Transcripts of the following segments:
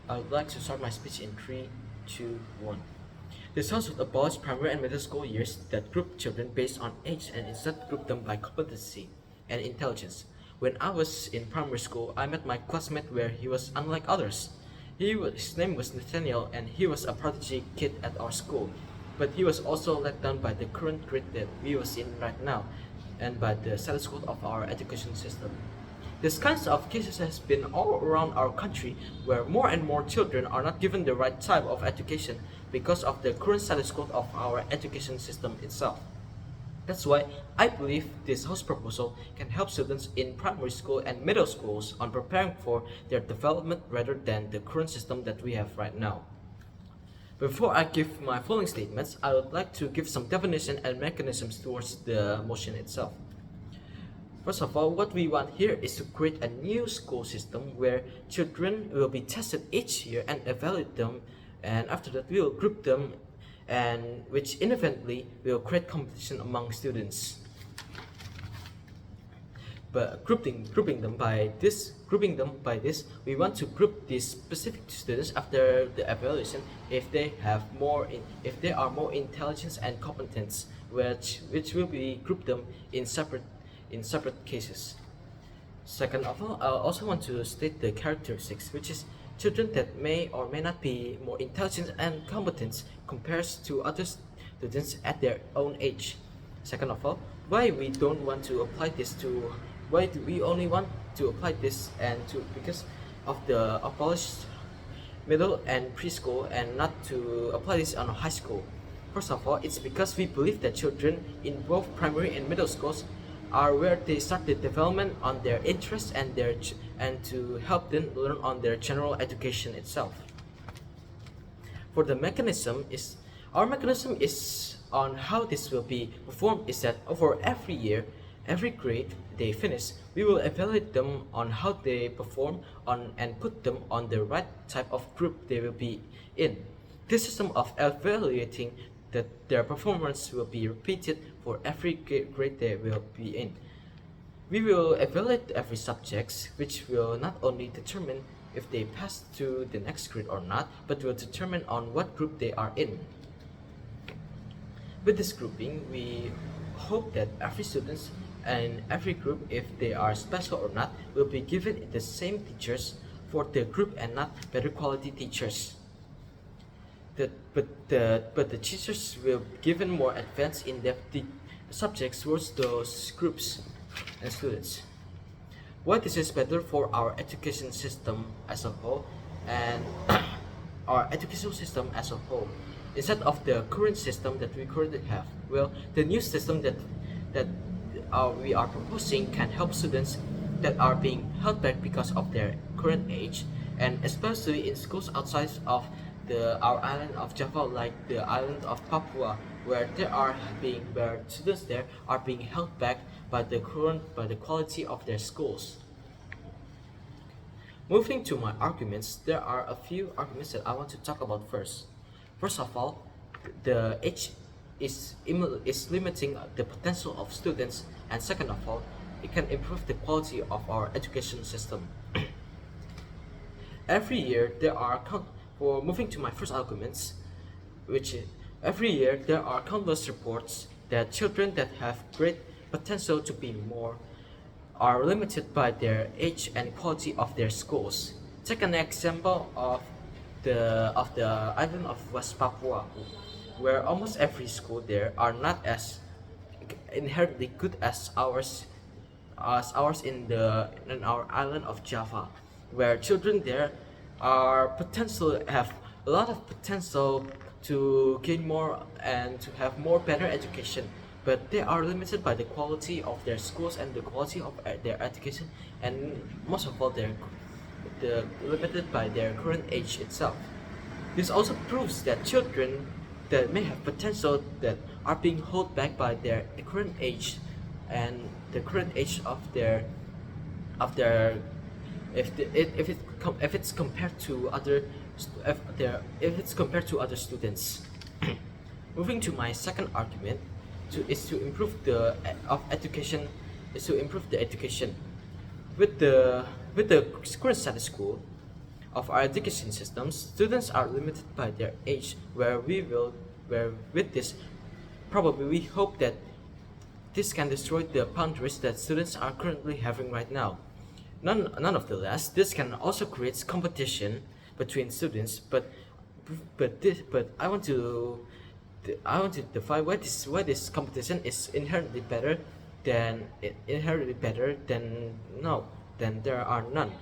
I would like to start my speech in 3, 2, 1. This house would abolish primary and middle school years that group children based on age and instead group them by competency and intelligence. When I was in primary school, I met my classmate where he was unlike others. His name was Nathaniel and he was a prodigy kid at our school. But he was also let down by the current grade that we was in right now and by the status quo of our education system. This kinds of cases has been all around our country where more and more children are not given the right type of education because of the current status quo of our education system itself. That's why I believe this house proposal can help students in primary school and middle schools on preparing for their development rather than the current system that we have right now. Before I give my following statements, I would like to give some definition and mechanisms towards the motion itself. First of all, what we want here is to create a new school system where children will be tested each year and evaluate them, and after that we will group them, and which inevitably will create competition among students. But grouping them by this, we want to group these specific students after the evaluation if they are more intelligent and competent, which will be group them in separate cases. Second of all, I also want to state the characteristics, which is children that may or may not be more intelligent and competent compared to other students at their own age. Second of all, why we don't want to apply this to, why do we only want to apply this and to, because of the abolished middle and preschool and not to apply this on high school. First of all, it's because we believe that children in both primary and middle schools are where they start the development on their interests and to help them learn on their general education itself. For the mechanism is our mechanism is on how this will be performed is that over every year, every grade they finish, we will evaluate them on how they perform on and put them on the right type of group they will be in. This system of evaluating that their performance will be repeated for every grade they will be in. We will evaluate every subject, which will not only determine if they pass to the next grade or not, but will determine on what group they are in. With this grouping, we hope that every student and every group, if they are special or not, will be given the same teachers for the group and not better quality teachers. But the teachers will be given more advanced in-depth subjects towards those groups and students. Why this is better for our education system as a whole and our educational system as a whole instead of the current system that we currently have. Well, the new system that we are proposing can help students that are being held back because of their current age, and especially in schools outside of our island of Java, like the island of Papua, where students there are being held back by the quality of their schools. Moving to my arguments, there are a few arguments that I want to talk about first. First of all, the age is limiting the potential of students, and second of all, it can improve the quality of our education system. Every year there are for moving to my first arguments, every year there are countless reports that children that have great potential to be more are limited by their age and quality of their schools. Take an example of the island of West Papua, where almost every school there are not as inherently good as ours in our island of Java, where children there have a lot of potential to gain more and to have more better education, but they are limited by the quality of their schools and the quality of their education, and most of all they're limited by their current age itself. This also proves that children that may have potential that are being held back by their current age and the current age of their if it's compared to other students. Moving to my second argument, to improve the education with the current status quo. of our education systems, students are limited by their age, where with this, probably we hope that this can destroy the boundaries that students are currently having right now. None of the less, this can also create competition between students, but I want to define why this competition is inherently better than no than there are none.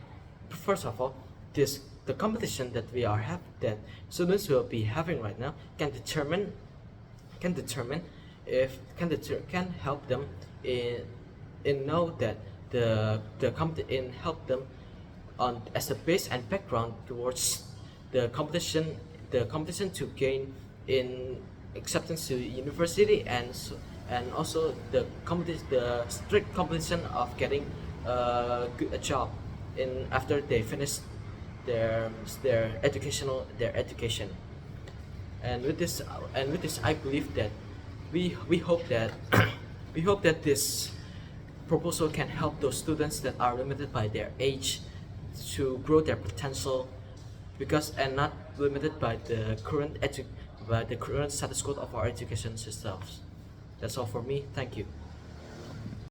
First of all, this the competition that we are have that students will be having right now can determine if can help them in know that in help them on as a base and background towards the competition to gain in acceptance to university, and also the strict competition of getting a job in after they finish their education. And with this I believe that we hope that we hope that this proposal can help those students that are limited by their age to grow their potential, because and not limited by the current status quo of our education systems. That's all for me. Thank you.